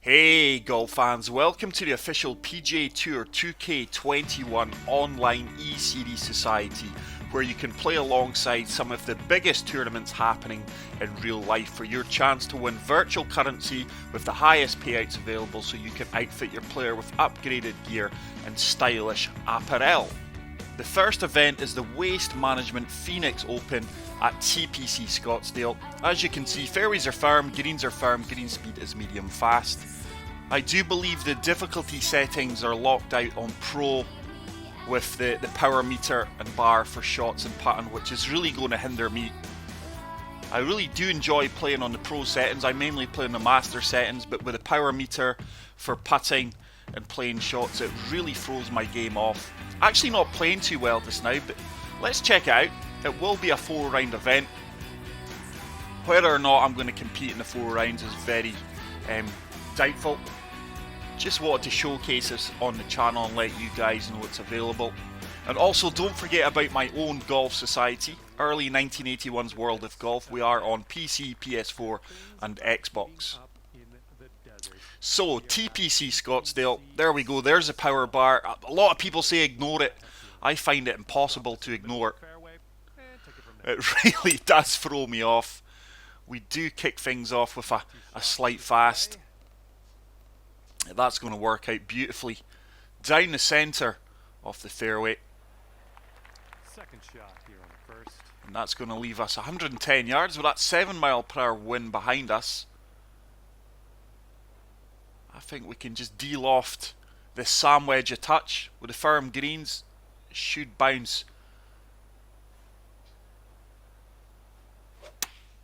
Hey golf fans, welcome to the official PGA Tour 2K21 online Eseries Society, where you can play alongside some of the biggest tournaments happening in real life for your chance to win virtual currency with the highest payouts available, so you can outfit your player with upgraded gear and stylish apparel. The first event is the Waste Management Phoenix Open at TPC Scottsdale. As you can see, fairways are firm, greens are firm, green speed is medium fast. I do believe the difficulty settings are locked out on Pro with the power meter and bar for shots and putting, which is really going to hinder me. I really do enjoy playing on the Pro settings. I mainly play on the Master settings, but with the power meter for putting and playing shots, it really throws my game off. Actually not playing too well just now, but let's check it out. It will be a 4-round event. Whether or not I'm going to compete in the 4 rounds is very doubtful. Just wanted to showcase this on the channel and let you guys know it's available. And also don't forget about my own golf society, early 1981's World of Golf. We are on PC, PS4 and Xbox. So TPC Scottsdale, there we go, there's a power bar. A lot of people say ignore it. I find it impossible to ignore. It really does throw me off. We do kick things off with a slight fast. That's going to work out beautifully. Down the centre of the fairway. Second shot here on the first. And that's going to leave us 110 yards with that 7-mile-per-hour wind behind us. I think we can just de-loft this Sam wedge a touch with the firm greens. It should bounce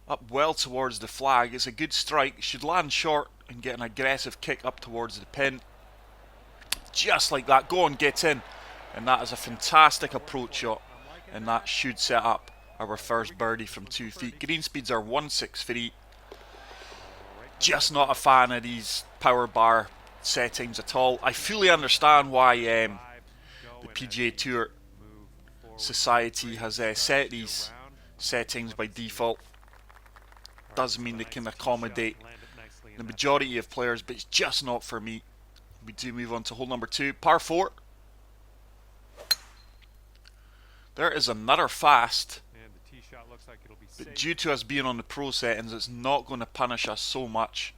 up well towards the flag. It's a good strike. It should land short and get an aggressive kick up towards the pin. Just like that. Go on, get in. And that is a fantastic approach shot. And that should set up our first birdie from 2 feet. Green speeds are 163. Just not a fan of these power bar settings at all. I fully understand why the PGA Tour Society has set these settings by default. Does mean they can accommodate the majority of players, but it's just not for me. We do move on to hole number 2, par 4. There is another fast, but due to us being on the Pro settings, it's not going to punish us so much.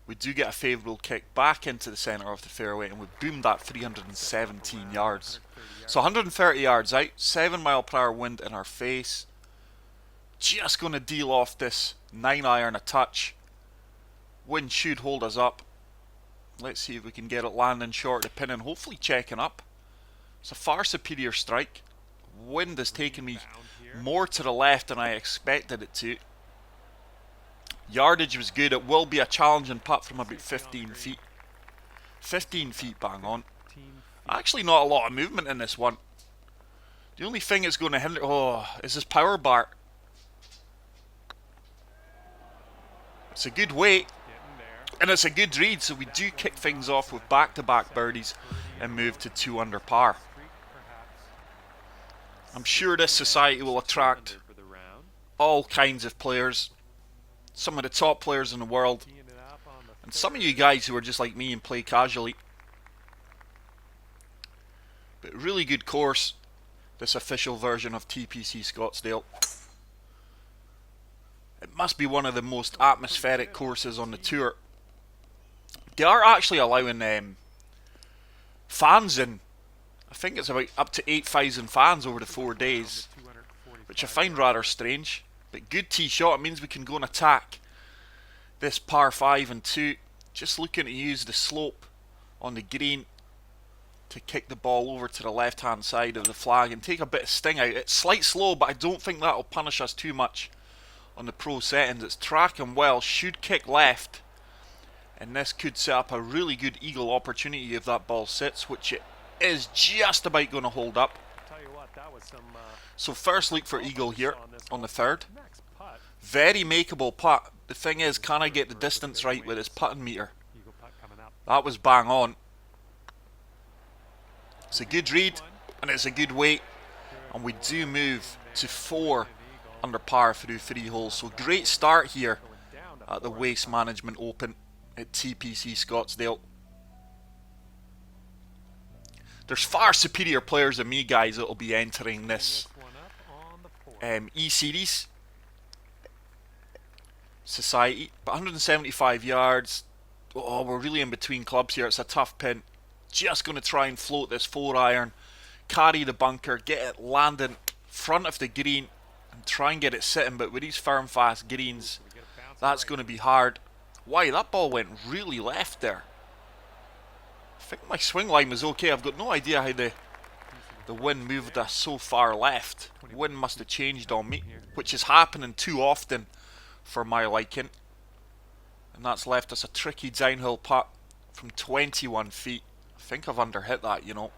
We do get a favourable kick back into the centre of the fairway, and we boomed that 317 yards. So 130 yards out, 7-mile-per-hour wind in our face. Just going to deal off this 9-iron a touch. Wind should hold us up. Let's see if we can get it landing short of the pin and hopefully checking up. It's a far superior strike. Wind has taken me more to the left than I expected it to. Yardage was good. It will be a challenging putt from about 15 feet. 15 feet bang on. Actually not a lot of movement in this one. The only thing that's going to hinder is this power bar. It's a good weight, and it's a good read, so we do kick things off with back-to-back birdies and move to 2 under par. I'm sure this society will attract all kinds of players, some of the top players in the world, and some of you guys who are just like me and play casually. But really good course, this official version of TPC Scottsdale. It must be one of the most atmospheric courses on the tour. They are actually allowing fans in. I think it's about up to 8,000 fans over the 4 days, which I find rather strange. But good tee shot. It means we can go and attack this par 5 and 2. Just looking to use the slope on the green to kick the ball over to the left hand side of the flag and take a bit of sting out. It's slight slow, but I don't think that will punish us too much on the Pro settings. It's tracking well, should kick left, and this could set up a really good eagle opportunity if that ball sits, which it is just about going to hold up. So first look for eagle here on the 3rd. Very makeable putt. The thing is, can I get the distance right with this putting meter? That was bang on. It's a good read and it's a good weight, and we do move to 4 under par through 3 holes. So great start here at the Waste Management Open. at TPC Scottsdale. There's far superior players than me, guys, that will be entering this E-Series Society. But 175 yards. Oh, we're really in between clubs here. It's a tough pin. Just going to try and float this 4-iron. Carry the bunker. Get it landing front of the green. And try and get it sitting. But with these firm, fast greens, that's going to be hard. Why, that ball went really left there. I think my swing line was okay. I've got no idea how the wind moved us so far left. The wind must have changed on me, which is happening too often for my liking. And that's left us a tricky downhill putt from 21 feet. I think I've underhit that, you know.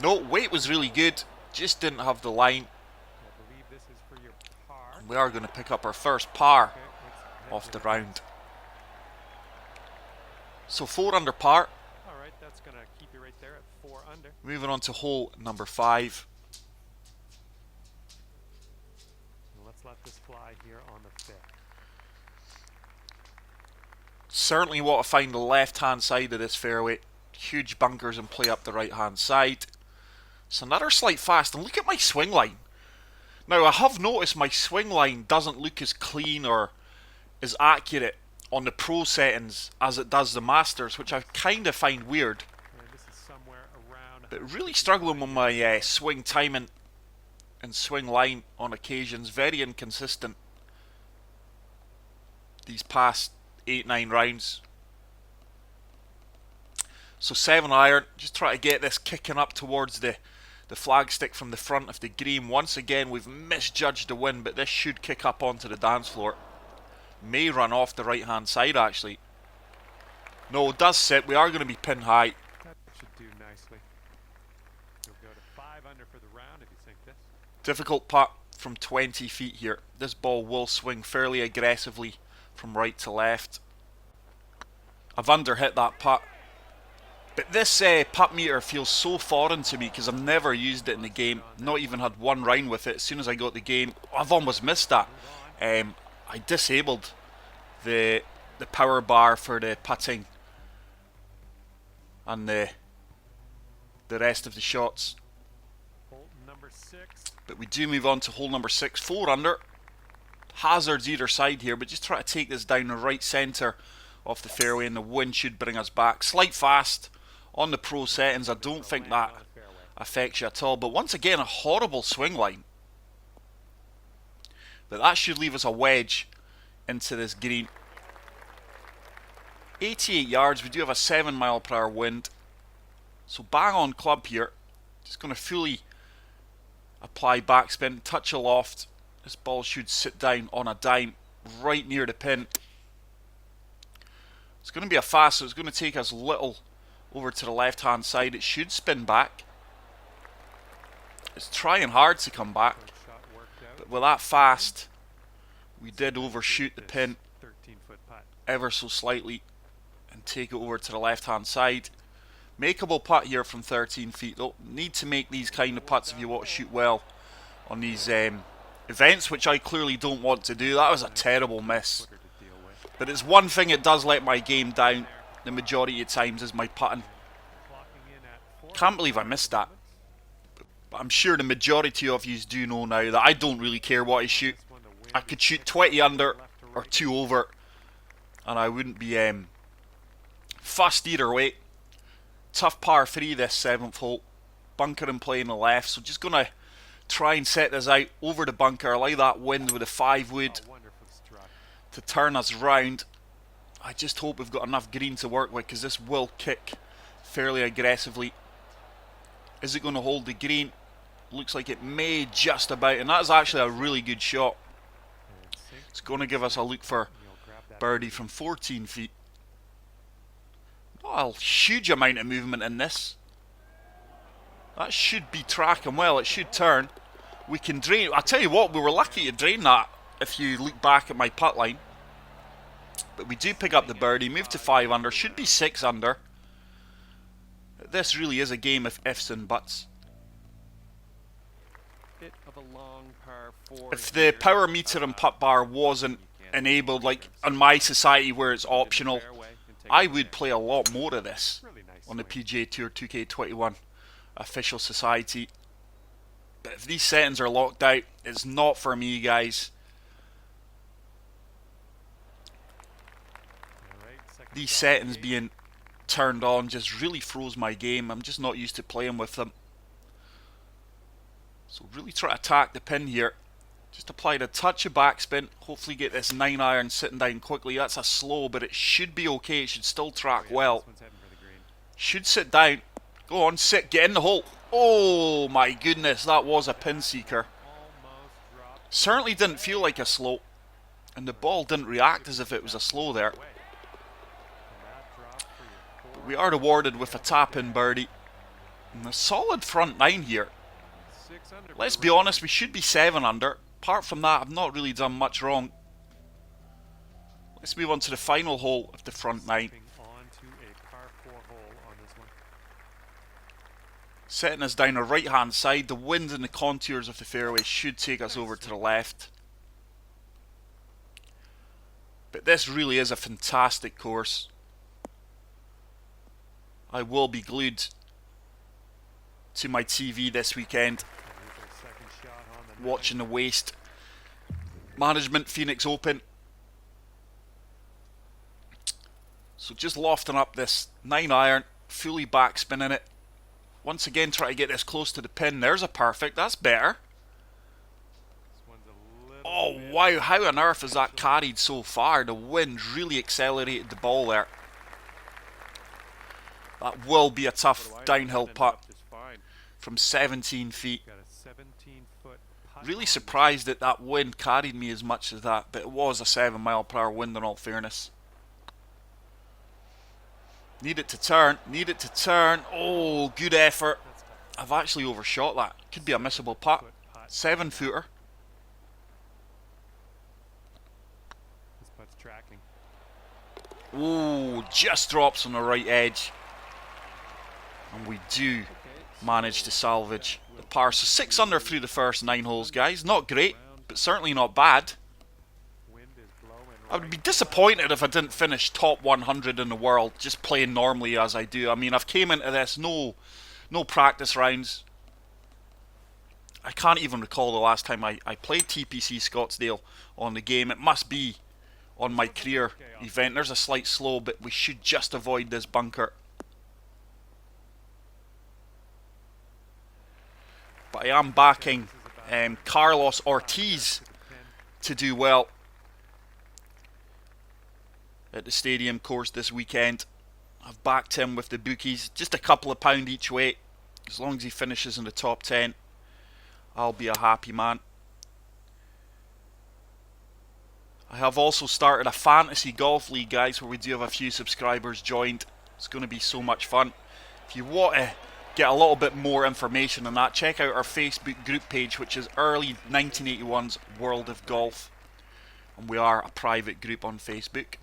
No, weight was really good. Just didn't have the line. And we are going to pick up our first par off the round. So 4 under par. Alright, that's going to keep you right there at 4 under. Moving on to hole number 5. Let's let this fly here on the 5th. Certainly want to find the left hand side of this fairway. Huge bunkers in play up the right hand side. It's another slight fast, and look at my swing line. Now I have noticed my swing line doesn't look as clean or as accurate on the pro settings as it does the Masters, which I kind of find weird. But really struggling with my swing timing and swing line on occasions. Very inconsistent these past 8-9 rounds. So 7-iron, just try to get this kicking up towards the flagstick from the front of the green. Once again, we've misjudged the wind, but this should kick up onto the dance floor. May run off the right hand side actually. No, it does sit. We are going to be pin high. That should do nicely. You'll go to 5 under for the round if you sink this. Difficult putt from 20 feet here. This ball will swing fairly aggressively from right to left. I've underhit that putt. But this putt meter feels so foreign to me because I've never used it in the game. Not even had one round with it. As soon as I got the game, I've almost missed that. I disabled the power bar for the putting and the rest of the shots. Hole number 6. But we do move on to hole number 6, 4 under. Hazards either side here, but just try to take this down the right centre of the fairway, and the wind should bring us back. Slight fast on the pro settings. I don't think that affects you at all. But once again, a horrible swing line. But that should leave us a wedge into this green. 88 yards. We do have a 7-mile-per-hour wind. So bang on club here. Just going to fully apply backspin, touch aloft. This ball should sit down on a dime right near the pin. It's going to be a fast, so it's going to take us little over to the left-hand side. It should spin back. It's trying hard to come back. But with that fast, we did overshoot the pin ever so slightly and take it over to the left-hand side. Makeable putt here from 13 feet though. Need to make these kind of putts if you want to shoot well on these events, which I clearly don't want to do. That was a terrible miss. But it's one thing it does let my game down the majority of times is my putting. Can't believe I missed that. But I'm sure the majority of you do know now that I don't really care what I shoot. I could shoot 20 under or 2 over and I wouldn't be fussed either way. Tough par 3 this 7th hole. Bunker in play in the left, so just going to try and set this out over the bunker. Allow that wind with a 5-wood to turn us round. I just hope we've got enough green to work with because this will kick fairly aggressively. Is it going to hold the green? Looks like it may just about, and that's actually a really good shot. It's going to give us a look for birdie from 14 feet. Not a huge amount of movement in this. That should be tracking well. It should turn. We can drain. I'll tell you what, we were lucky to drain that if you look back at my putt line. But we do pick up the birdie, move to 5 under, should be 6 under. This really is a game of ifs and buts. If the power meter and putt bar wasn't enabled, like on my society where it's optional, I would play a lot more of this on the PGA Tour 2K21 official society. But if these settings are locked out, it's not for me, guys. These settings being turned on just really froze my game. I'm just not used to playing with them. So really try to attack the pin here. Just applied a touch of backspin. Hopefully get this 9-iron sitting down quickly. That's a slow, but it should be okay. It should still track well. Should sit down. Go on, sit. Get in the hole. Oh my goodness, that was a pin seeker. Certainly didn't feel like a slow. And the ball didn't react as if it was a slow there. We are rewarded with a tap-in birdie. And a solid front nine here. Let's be honest, we should be 7 under. Apart from that, I've not really done much wrong. Let's move on to the final hole of the front nine. Setting us down the right hand side. The wind and the contours of the fairway should take us over to the left. But this really is a fantastic course. I will be glued to my TV this weekend, watching the Waste Management Phoenix Open. So just lofting up this 9-iron, fully backspinning it. Once again, try to get this close to the pin. There's a perfect. That's better. Oh wow, how on earth is that carried so far? The wind really accelerated the ball there. That will be a tough downhill putt from 17 feet. Really surprised that that wind carried me as much as that, but it was a 7-mile-per-hour wind in all fairness. Need it to turn, need it to turn. Oh, good effort. I've actually overshot that. Could be a missable putt. 7-footer. Oh, just drops on the right edge. And we do manage to salvage the par. So 6 under through the first 9 holes, guys. Not great, but certainly not bad. I would be disappointed if I didn't finish top 100 in the world, just playing normally as I do. I mean, I've came into this, no practice rounds. I can't even recall the last time I played TPC Scottsdale on the game. It must be on my career event. There's a slight slow, but we should just avoid this bunker. But I am backing Carlos Ortiz to do well at the stadium course this weekend. I've backed him with the bookies, just a couple of pound each way. As long as he finishes in the top 10, I'll be a happy man. I have also started a fantasy golf league, guys, where we do have a few subscribers joined. It's going to be so much fun. If you want to get a little bit more information on that, check out our Facebook group page, which is Early 1981's World of Golf. And we are a private group on Facebook.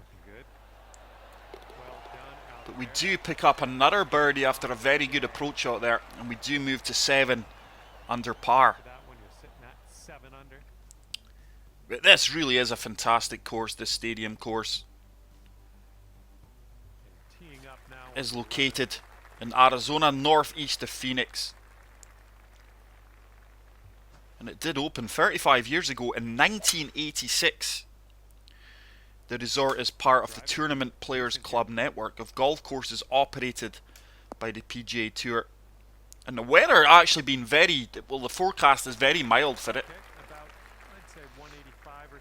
But we do pick up another birdie after a very good approach shot there, and we do move to 7 under par. But this really is a fantastic course. This stadium course is located in Arizona, northeast of Phoenix. And it did open 35 years ago in 1986. The resort is part of the Tournament Players Club network of golf courses operated by the PGA Tour. And the weather actually been very, well, the forecast is very mild for it.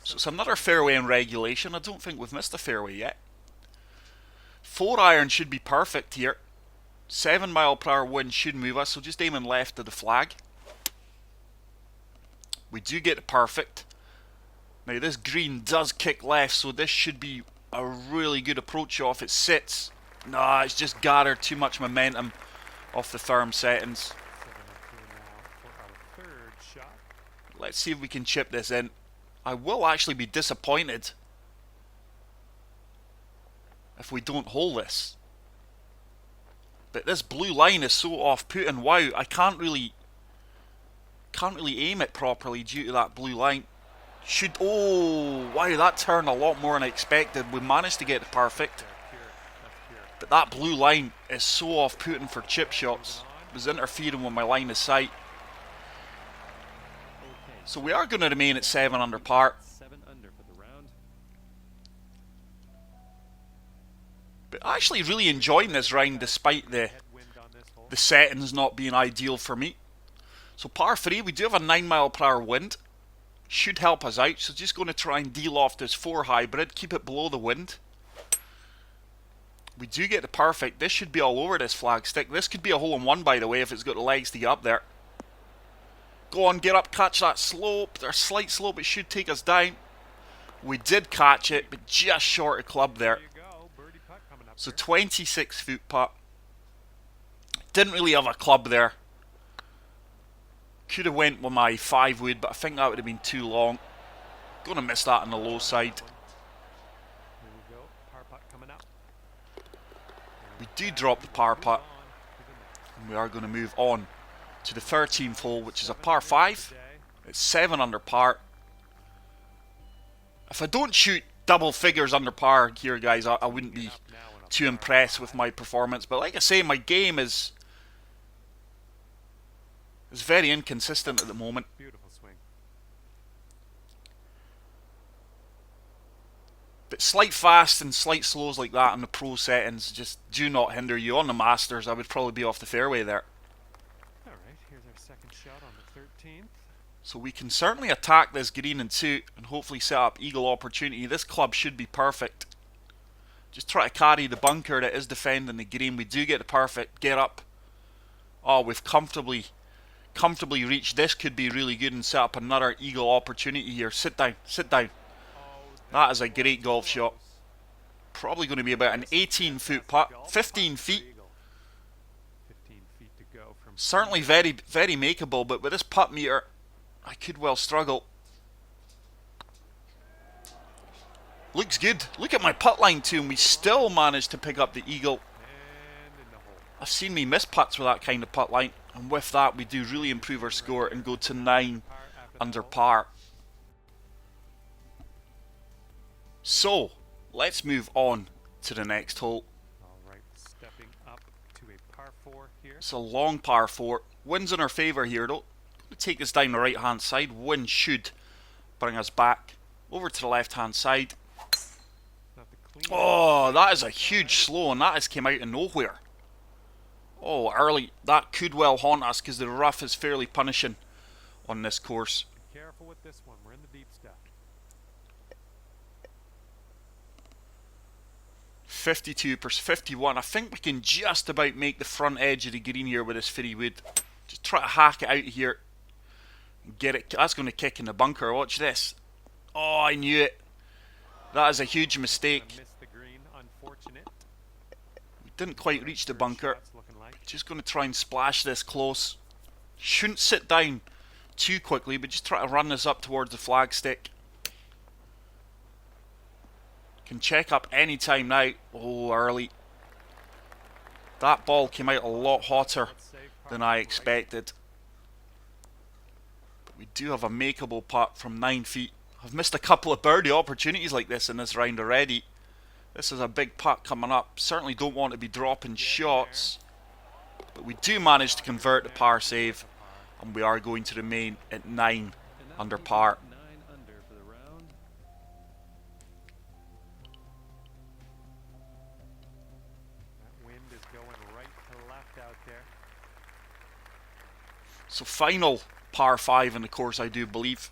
So it's another fairway in regulation. I don't think we've missed a fairway yet. 4-iron should be perfect here. 7-mile-per-hour wind should move us, so just aiming left of the flag. We do get it perfect. Now this green does kick left, so this should be a really good approach off. It sits. Nah, it's just gathered too much momentum off the therm settings. Let's see if we can chip this in. I will actually be disappointed if we don't hole this. But this blue line is so off-putting. Wow, I can't really aim it properly due to that blue line. Should, oh, wow, that turned a lot more than I expected. We managed to get it perfect. That's pure. That's pure. But that blue line is so off-putting for chip shots. It was interfering with my line of sight. Okay. So we are going to remain at 7 under par. 7 under for the round. But actually really enjoying this round despite the Headwind on this hole. settings not being ideal for me. So par 3, we do have a 9 mile per hour wind. Should help us out. So just going to try and de-loft this 4 hybrid. Keep it below the wind. We do get the perfect. This should be all over this flag stick. This could be a hole in one, by the way, if it's got the legs to get up there. Go on, get up, catch that slope. There's a slight slope. It should take us down. We did catch it, but just short of club there. There you go. Birdie putt coming up So here. 26 foot putt. Didn't really have a club there. Could have went with my 5 wood, but I think that would have been too long. Gonna miss that on the low side. Here we go. Par putt coming up. We do drop the par putt. On to the next. And we are going to move on to the 13th hole, which is a par 5. It's 7 under par. If I don't shoot double figures under par here, guys, I wouldn't be too impressed with my performance. But like I say, my game is very inconsistent at the moment. Beautiful swing. But slight fast and slight slows like that in the pro settings just do not hinder you. On the Masters, I would probably be off the fairway there. All right, here's our second shot on the 13th. So we can certainly attack this green in 2 and hopefully set up eagle opportunity. This club should be perfect. Just try to carry the bunker that is defending the green. We do get the perfect. Get up. Oh, we've comfortably reached. This could be really good and set up another eagle opportunity here. Sit down. Sit down. That is a great golf shot. Probably going to be about an 18 foot putt. 15 feet. 15 feet to go from Certainly very, very makeable, but with this putt meter, I could well struggle. Looks good. Look at my putt line too, and we still managed to pick up the eagle. and in the hole. I've seen me miss putts with that kind of putt line, and with that we do really improve our score and go to 9 Par after under the hole. par. So, let's move on to the next hole. All right, stepping up to a par 4 here. It's a long par 4. Wind's in our favour here though. Going to take this down the right hand side. Wind should bring us back over to the left hand side. Not the clean. Oh, that is a huge slow, and that has came out of nowhere. Oh, early. That could well haunt us because the rough is fairly punishing on this course. Be careful with this one. We're in the deep stuff. 52%, 51. I think we can just about make the front edge of the green here with this 50 wood. Just try to hack it out of here and get it. That's going to kick in the bunker. Watch this. Oh, I knew it. That is a huge mistake. Missed the green. Unfortunate. We didn't quite reach the bunker. Shots looking like. Just going to try and splash this close. Shouldn't sit down too quickly, but just try to run this up towards the flagstick. Can check up any time now. Oh, early. That ball came out a lot hotter Let's save par than I right. expected. But we do have a makeable putt from 9 feet. I've missed a couple of birdie opportunities like this in this round already. This is a big putt coming up. Certainly don't want to be dropping shots. But we do manage to convert the par save. And we are going to remain at 9 under par. 9 under for the round. That wind is going right to left out there. So final par 5 in the course, I do believe.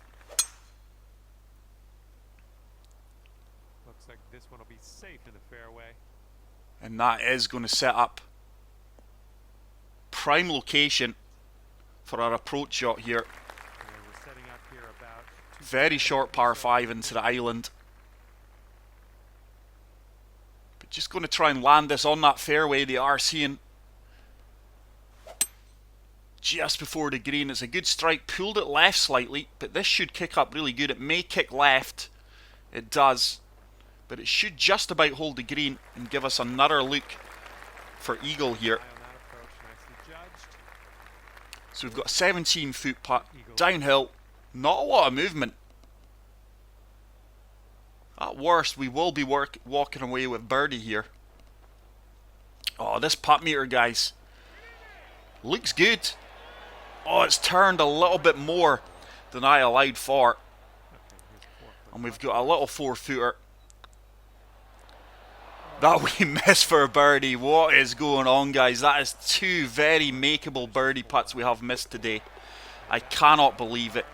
Looks like this one will be safe in the fairway. And that is going to set up prime location for our approach shot here. Yeah, we're setting up here about 2 Very short par 5 into the island. But just going to try and land this on that fairway. They are seeing just before the green. It's a good strike. Pulled it left slightly, but this should kick up really good. It may kick left. It does. But it should just about hold the green and give us another look for eagle here. Eye on that approach, nicely judged. So we've got a 17 foot putt downhill. Not a lot of movement. At worst, we will be walking away with birdie here. Oh, this putt meter, guys, looks good. Oh, it's turned a little bit more than I allowed for. And we've got a little 4-footer. That we missed for a birdie. What is going on, guys? That is 2 very makeable birdie putts we have missed today. I cannot believe it.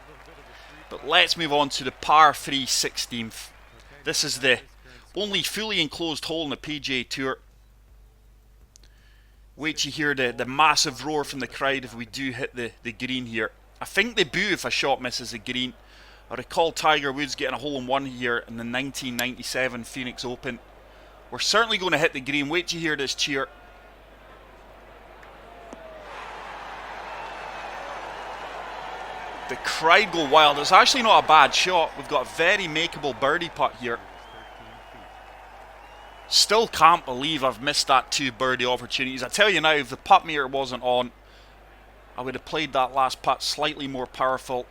But let's move on to the par 3 16th. This is the only fully enclosed hole in the PGA Tour. Wait till you hear the massive roar from the crowd if we do hit the green here. I think they boo if a shot misses the green. I recall Tiger Woods getting a hole-in-one here in the 1997 Phoenix Open. We're certainly going to hit the green. Wait till you hear this cheer. The crowd go wild. It's actually not a bad shot. We've got a very makeable birdie putt here. Still can't believe I've missed that 2 birdie opportunities. I tell you now, if the putt meter wasn't on, I would have played that last putt slightly more powerful.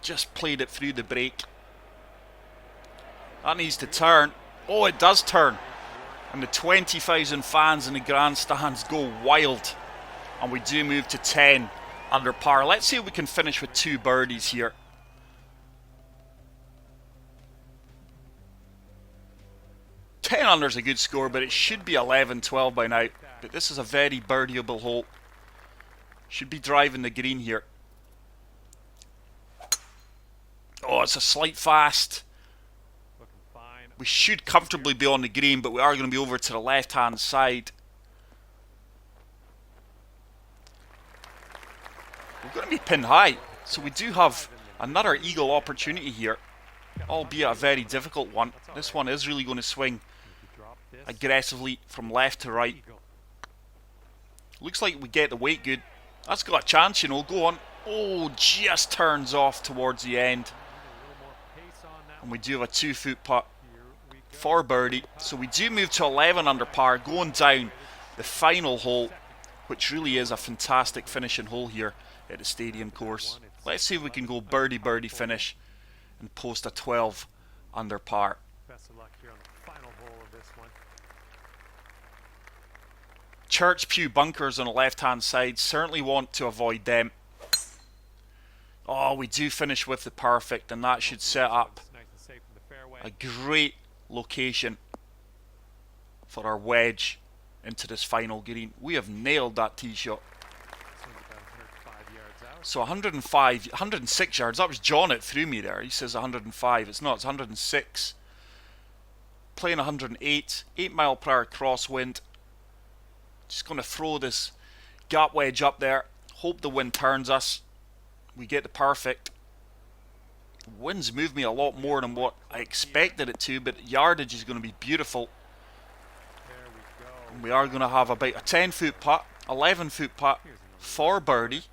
Just played it through the break. That needs to turn. Oh, it does turn. And the 20,000 fans in the grandstands go wild. And we do move to 10 under par. Let's see if we can finish with 2 birdies here. Ten under is a good score, but it should be 11-12 by now. But this is a very birdieable hole. Should be driving the green here. Oh, it's a slight fast. We should comfortably be on the green, but we are going to be over to the left-hand side. We're going to be pinned high, so we do have another eagle opportunity here, albeit a very difficult one. This one is really going to swing aggressively from left to right. Looks like we get the weight good. That's got a chance, you know. Go on. Oh, just turns off towards the end. And we do have a 2-foot putt for birdie. So we do move to 11 under par, going down the final hole, which really is a fantastic finishing hole here at the stadium course. Let's see if we can go birdie finish and post a 12 under par. Best of luck here on the final hole of this one. Church pew bunkers on the left hand side, certainly want to avoid them. Oh, we do finish with the perfect, and that should set up a great location for our wedge into this final green. We have nailed that tee shot. So 106 yards. That was John it threw me there. He says 105. It's not, it's 106. Playing 108. 8 mile per hour crosswind. Just going to throw this gap wedge up there. Hope the wind turns us. We get the perfect. The wind's moved me a lot more than what I expected it to, but yardage is going to be beautiful. And we are going to have about a 10-foot putt, 11-foot putt for birdie.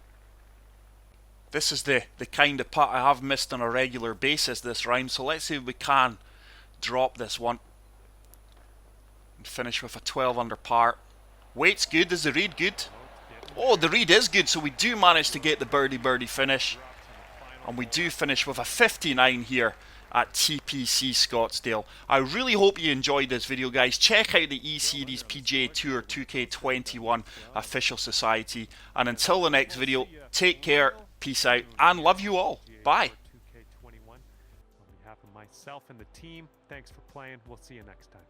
This is the kind of putt I have missed on a regular basis this round, so let's see if we can drop this one and finish with a 12 under par. Weight's good. Is the read good? Oh, the read is good, so we do manage to get the birdie finish. And we do finish with a 59 here at TPC Scottsdale. I really hope you enjoyed this video, guys. Check out the Eseries PGA Tour 2K21 Official Society. And until the next video, take care, peace out, and love you all. Bye. 2K21. On behalf of myself and the team, thanks for playing. We'll see you next time.